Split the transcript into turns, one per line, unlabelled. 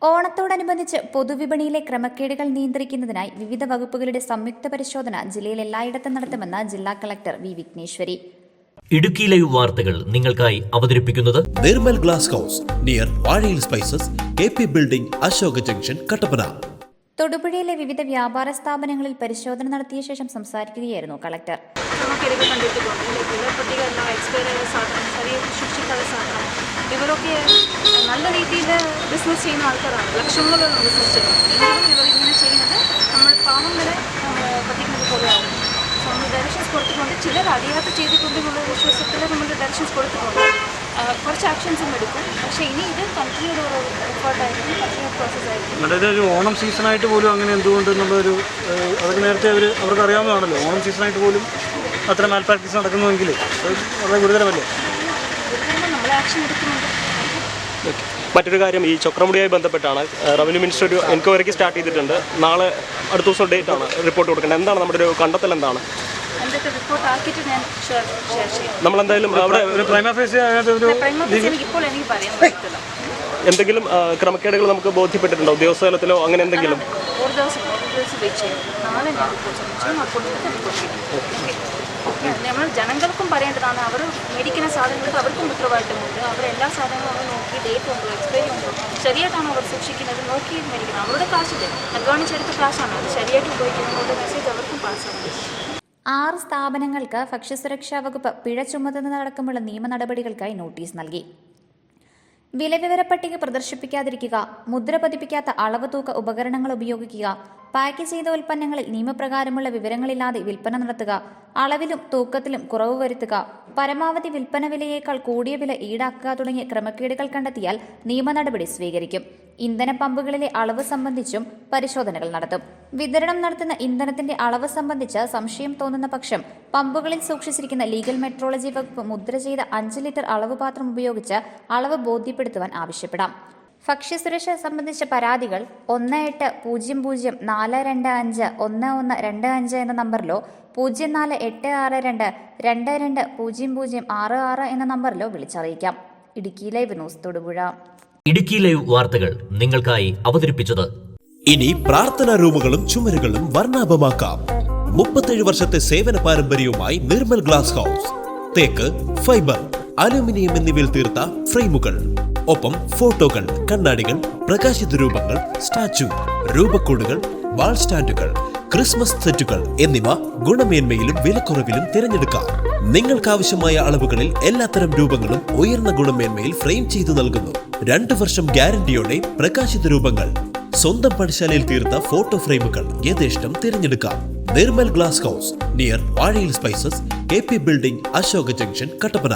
ഓണത്തോടനുബന്ധിച്ച് പൊതുവിപണിയിലെ ക്രമക്കേടുകൾ നിയന്ത്രിക്കുന്നതിനായി വിവിധ വകുപ്പുകളുടെ സംയുക്ത പരിശോധന ജില്ലയിൽ എല്ലായിടത്തും നടത്തുമെന്ന് ജില്ലാ collector V Vighneshwari.
Idukki live വാർത്തകൾ നിങ്ങൾക്കായി അവതരിപ്പിക്കുന്നത്
Nirmal glass house near Vazhayil spices, KP building, Ashoka junction, Kattappana.
തൊടുപുഴയിലെ വിവിധ വ്യാപാര സ്ഥാപനങ്ങളിൽ പരിശോധന നടത്തിയ ശേഷം സംസാരിക്കുകയായിരുന്നു കളക്ടർ.
ഇവരൊക്കെ നല്ല രീതിയിൽ ബിസിനസ് ചെയ്യുന്ന ആൾക്കാരാണ്, ലക്ഷങ്ങളുടെ ബിസിനസ് ചെയ്യുന്നത്. എങ്കിലും ഇവരിങ്ങനെ ചെയ്യുന്നത് നമ്മൾ പാവങ്ങളെ പറ്റിക്കുന്നത് പോലെയാവും. നമ്മൾ ഡയറക്ഷൻസ് കൊടുത്തിട്ടുണ്ട്, ചിലർ അറിയാത്ത ചെയ്തിട്ടുണ്ടെന്നുള്ള വിശ്വാസത്തിൽ നമ്മൾ ഡയറക്ഷൻസ് കൊടുത്തിട്ടുണ്ട്. കുറച്ച് ആക്ഷൻസും എടുക്കും. പക്ഷേ ഇനി ഇത് കണ്ടിന്യൂഡ് ഒരു എഫേർട്ടായിരിക്കും, കണ്ടിന്യൂഡ് പ്രോസസ് ആയിരിക്കും.
അതായത് ഒരു ഓണം സീസണായിട്ട് പോലും അങ്ങനെ എന്തുകൊണ്ടെന്നുള്ളൊരു അതൊക്കെ നേരത്തെ അവർക്ക് അറിയാവുന്നതാണല്ലോ. ഓണം സീസണായിട്ട് പോലും അത്ര മാൽ പ്രാക്ടീസ് നടക്കുന്നുവെങ്കിൽ വളരെ ഗുരുതരമല്ലേ?
നമ്മൾ ആക്ഷൻ എടുക്കുന്നുണ്ട്.
മറ്റൊരു കാര്യം, ഈ ചക്രമുടിയായി ബന്ധപ്പെട്ടാണ് റവന്യൂ മിനിസ്റ്റർ ഒരു എൻക്വയറിക്ക് സ്റ്റാർട്ട് ചെയ്തിട്ടുണ്ട്. നാളെ അടുത്ത ദിവസം ഡേറ്റ് ആണ് റിപ്പോർട്ട് കൊടുക്കേണ്ടത്. എന്താണ് നമ്മുടെ ഒരു കണ്ടെത്തൽ? എന്താണ് നമ്മളെന്തായാലും അവിടെ എന്തെങ്കിലും ക്രമക്കേടുകൾ നമുക്ക് ബോധ്യപ്പെട്ടിട്ടുണ്ടോ ഉദ്യോഗസ്ഥ തലത്തിലോ അങ്ങനെ എന്തെങ്കിലും?
നമ്മൾ ജനങ്ങൾക്കും പറയേണ്ടതാണ്. അവർ മേടിക്കുന്ന സാധനങ്ങൾക്ക് അവർക്കും ഉത്തരവാദിത്തമുണ്ട്. അവരെല്ലാ സാധനങ്ങളും അവർ നോക്കി ഡേറ്റ് ഉണ്ടോ, എക്സ്പയറി ഉണ്ടോ, ശരിയായിട്ടാണോ അവർ സൂക്ഷിക്കുന്നത് നോക്കി മേടിക്കണം. അവരുടെ കാശില്ലേ, അധ്വാനിച്ചെടുത്ത കാശാണ്, അത് ശരിയായിട്ട് ഉപയോഗിക്കുന്നതിനുള്ള മെസ്സേജ് അവർക്കും പാസ്സാണ്.
6 സ്ഥാപനങ്ങൾക്ക് ഭക്ഷ്യസുരക്ഷാ വകുപ്പ് പിഴ ചുമത്തുന്നതടക്കമുള്ള നിയമ നടപടികൾക്കായി നോട്ടീസ് നൽകി. വിലവിവര പട്ടിക പ്രദർശിപ്പിക്കാതിരിക്കുക, മുദ്ര പതിപ്പിക്കാത്ത അളവ് തൂക്ക ഉപകരണങ്ങൾ ഉപയോഗിക്കുക, പാക്ക് ചെയ്ത ഉൽപ്പന്നങ്ങളിൽ നിയമപ്രകാരമുള്ള വിവരങ്ങളില്ലാതെ വിൽപ്പന നടത്തുക, അളവിലും തൂക്കത്തിലും കുറവ് വരുത്തുക, പരമാവധി വിൽപ്പന വിലയേക്കാൾ കൂടിയ വില ഈടാക്കുക തുടങ്ങിയ ക്രമക്കേടുകൾ കണ്ടെത്തിയാൽ നിയമ നടപടി സ്വീകരിക്കും. ഇന്ധന പമ്പുകളിലെ അളവ് സംബന്ധിച്ചും പരിശോധനകൾ നടത്തും. വിതരണം നടത്തുന്ന ഇന്ധനത്തിന്റെ അളവ് സംബന്ധിച്ച് സംശയം തോന്നുന്ന പക്ഷം പമ്പുകളിൽ സൂക്ഷിച്ചിരിക്കുന്ന ലീഗൽ മെട്രോളജി വകുപ്പ് മുദ്ര ചെയ്ത 5 ലിറ്റർ അളവ് പാത്രം ഉപയോഗിച്ച് അളവ് ബോധ്യപ്പെടുത്തുവാൻ ആവശ്യപ്പെടാം. ഭക്ഷ്യസുരക്ഷ സംബന്ധിച്ച പരാതികൾ 1804251125 എന്ന നമ്പറിലോ 0486222066 എന്ന നമ്പറിലോ വിളിച്ചറിയിക്കാം. Idukki live news, Thodupuzha.
Idukki live വാർത്തകൾ നിങ്ങൾക്കായി അവതരിപ്പിച്ചത്
ഇനി പ്രാർത്ഥനാ റൂമുകളും ചുമരുകളും വർണ്ണാഭമാക്കാം. 37 വർഷത്തെ സേവന പാരമ്പര്യവുമായി നിർമ്മൽ ഗ്ലാസ് ഹൗസ്. തേക്ക്, ഫൈബർ, അലൂമിനിയം എന്നിവയിൽ തീർത്ത ഫ്രെയിമുകൾ, ഒപ്പം ഫോട്ടോകൾ, കണ്ണാടികൾ, പ്രകാശിത രൂപങ്ങൾ, സ്റ്റാച്ചു, രൂപക്കൂടുകൾ, വാൾ സ്റ്റാൻഡുകൾ, ക്രിസ്മസ് സെറ്റുകൾ എന്നിവ ഗുണമേന്മയിലും വിലക്കുറവിലും തിരഞ്ഞെടുക്കാം. നിങ്ങൾക്കാവശ്യമായ അളവുകളിൽ എല്ലാത്തരം രൂപങ്ങളും ഉയർന്ന ഗുണമേന്മയിൽ ഫ്രെയിം ചെയ്തു നൽകുന്നു. 2 വർഷം ഗ്യാരണ്ടിയോടെ പ്രകാശിത രൂപങ്ങൾ, സ്വന്തം പണിശാലയിൽ തീർത്ത ഫോട്ടോ ഫ്രെയിമുകൾ യഥേഷ്ടം തിരഞ്ഞെടുക്കാം. Nirmal glass house near Vazhayil spices, KP building, Ashoka junction, Kattappana.